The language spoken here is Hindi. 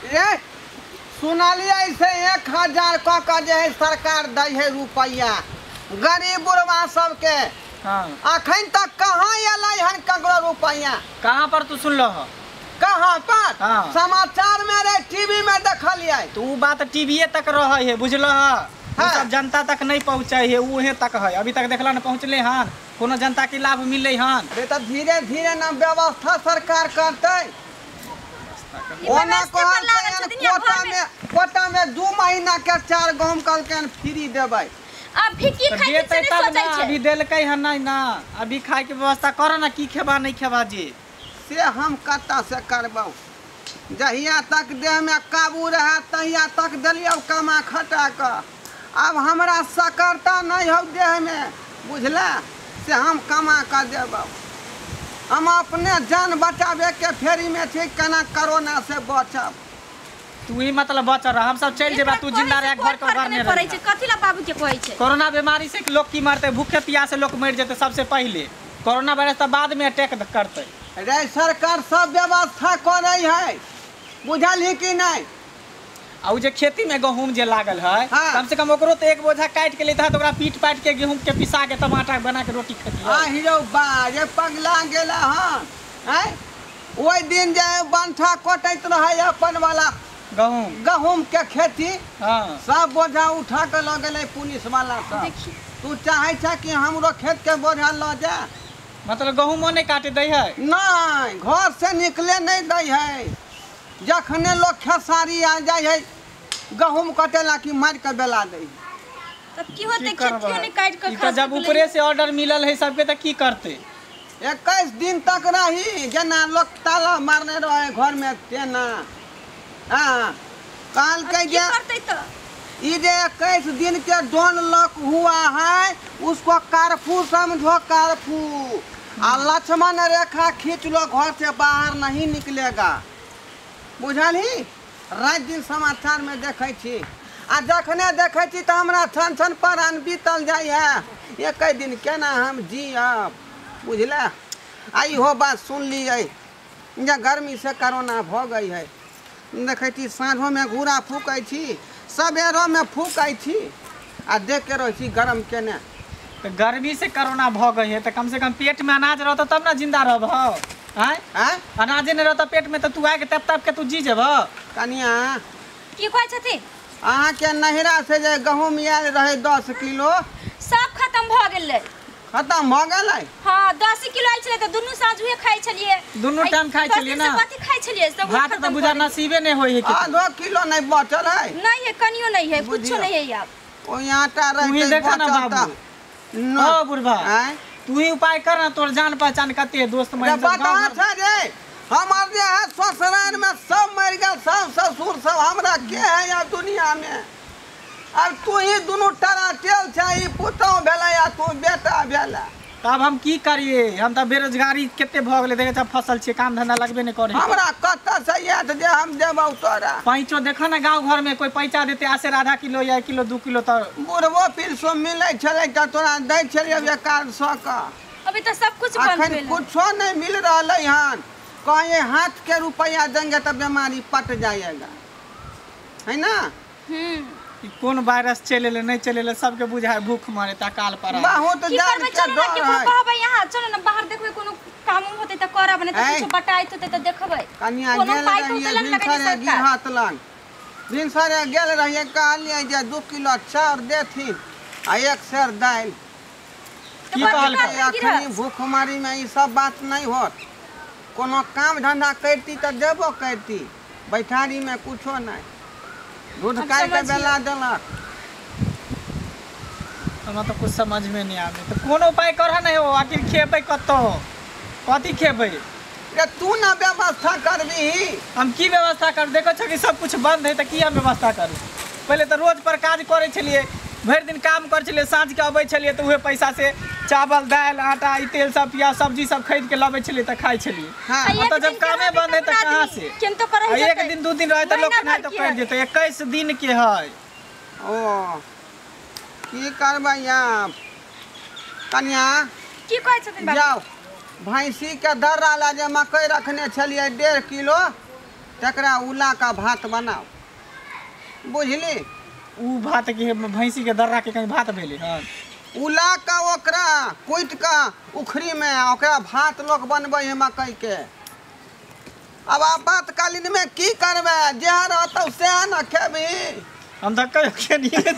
ये सुनलिए से 1000 क जे है सरकार दै है रुपया गरीब बुढ़वा सबके। हाँ। अखन तक कहाँ अलै हन ककरो रुपया? कहाँ पर तू सुन लो? कहाँ पर? हाँ। समाचार में रे टीवी में देखलिए। तो उ बात टीवीए तक रह है बुझल हाँ। सब जनता तक नहीं पहुँचे है उहे तक है अभी तक देखला न पहुँचले हन कोनो जनता के लाभ मिले हन। अरे तो धीरे धीरे न व्यवस्था सरकार करते। ओना कोटा में 2 महीना के 4 गहूम कहलकन फ्री देबै। अभी की खाइ देते के तब सोचै ना छै अभी देलकै हन नहीं ना अभी खाए के व्यवस्था कर ना की खेबा नहीं खेबा जी से हम कत्ता से करबौ? जहिया तक देह में काबू रहे तहिया तक दिलियौ कमा खटा के। अब हमरा सकरता नहीं हो देह में बुझला से हम कमा कर देबौ। हम अपने जान बचावे के फेरी में छी केना कोरोना से बचब। तू ही मतलब बच रहा हम सब चल जेबा तू जिंदा रह घर के घर में पड़ै छै कथि ला बाबू के कहै छै? कोरोना बीमारी से लोग की मरते भूखे प्यासे लोग मर जेते सबसे पहले कोरोना वायरस तो बाद में अटैक करते। रे सरकार सब व्यवस्था करे है बुझल ही कि नहीं? और जे खेती में गहूम जे लागल है हाँ। कम से कम ओकरो तो एक बोझा काट के लेता है तो ओकरा पीट पाट के गेहूं के पिसा के टमाटर बना के रोटी खाती आ हीरो बा जे पगला गेला हन हैं ओइ दिन जे बंठा कोटैत रहे अपन वाला गहूम के खेती। हाँ। सब बोझा उठा के ल गेले पुलिस वाला सब। तू चाहे छ कि हमरो खेत के बोझा ल जा? मतलब गहूमो नहीं काटे दे है? नहीं घर से निकले नहीं दे है। जखने लोग खेसारी आ जाए है गहूम कटेला की मार के बेला दे। तब की होते खेतियो नहीं काट के खा जब ऊपरे से ऑर्डर मिलल है सबके तो की करते? 21 दिन तक रही जना लोग ताला मारने रहे घर में तेना। हाँ काल के जे ये 21 दिन के डोन लॉक हुआ है उसको कर्फ्यू समझो कर्फ्यू। आ लक्ष्मण रेखा खींच लो घर से बाहर नहीं निकलेगा बुझल ही? रात दिन समाचार में देखे छी आ जखने देखे छी तो हमरा छन छन प्राण बीतल जाय है। 1 दिन केना हम जियब बुझला? आई हो बात सुन लिए जे गर्मी से कोरोना भ गई है। देखे छी साँझों में घूरा फूकै छी सवेरों में फूकै छी आ देख के रह छी गरम केने। तो गर्मी से कोरोना भ गई है तो कम से कम पेट में अनाज रहता तब ना जिंदा रहब। हैं अनाजे नहीं रहता पेट में तो तू आके तप तप के तू जी जेब। कनिया की कहै छथि? अहाँ के नहिरा से जे गहूम आयल रहे 10 किलो सब खत्म भ गेलै। खत्म भ गेलै? हां 10 किलो आइ छलै त दुनु साँझ हुए खाइ छलिए। दुनु टाइम खाइ छलिए ना? कथि खाइ छलिए सब भात तो बुझा नसीबे नहीं होई है कि आधो किलो नहीं बचल है। नहीं है कनियो नहीं है कुछो नहीं है यार। ओ आटा रह तू ही देखा ना बाबू ओ बुढ़वा तू ही उपाय कर ना तोर जान पहचान कते है दोस्त में बता था रे हमार जे है ससुराल में सब मर गए सब ससुर सब हमरा के है या दुनिया में। अब तू ही दोनों टरा टेल छै पुतौ भेला या तू बेटा भेला। तब हम की करिए हम तो बेरोजगारी केते भ गेले देखे छ फसल छे काम धंधा लगबे नहीं करे। हमरा कत से याद जे हम देबौ तोरा? पैंचो देखो ना गांव घर में कोई पैसा देते आसे आधा किलो या 1 किलो 2 किलो तो बुढ़बो पिरसो मिलै छलै त तोरा दै छलिए 100 का। अभी तो सब कुछ बंद अखन भेल। कुछो नहीं मिल रहलै हन। कहे हाथ के रुपया देंगे तो बीमारी पट जाएगा है ना? कौन वायरस चले नहीं चले सबके बुझाए भूख मारे अकाल पड़ा बहुत जान के डर है। कहबै यहाँ चलो ना बाहर देखबै कोनो काम होते त करब नहीं त कुछ बटाइत होते त देखबै। कनिया गेल रहिए गिरहत लंग भिनसरे गेल रहिए कहलिए जे 2 किलो चाउर देथिन आ 1 सेर दाल। की कहलकै? अखनी भूखमरी में ई सब बात नहीं होत। कोनो काम धंधा करती तो देबो करती बैठारी में कुछो नहीं दूध काट के बेला देलक। हमरा तो कुछ समझ में नहीं आवे तो कोनो उपाय कर नहीं हो आखिर खेबै कतो कथी खेबै? रे तू ना व्यवस्था करबी। हम की व्यवस्था कर देखो छ कि सब कुछ बंद है तो की हम व्यवस्था करू? पहले तो रोज पर काज करे छलिए भर दिन काम कर छलिए साँझ के अबै छलिए तो उहे पैसा से चावल दाल आटा तेल सब प्याज सब्जी सब खरीद के लाबै छलिए तो खाइ छलिए। हाँ। तो जब कामे बंद है तो कहाँ से? एक दिन 2 दिन रहे तो लोग नहीं तो कर देते 21 दिन के है। ओ की करबै आप कन्या? की कहै छथिन बाबू? जाओ भैंसी के दर्रा ला जे मकई रखने छलिए 1.5 किलो तकरा उला का भात बनाओ, बुझली? उ भात के भैंसी के दर्रा के कहीं भात भेले हां। उला का ओकरा कुट का उखरी में ओकरा भात लोग बनबै है मकई के। अब आपातकालीन में की करबे, जे रहतौ से न खेबी। हम तो कहियो खेलिए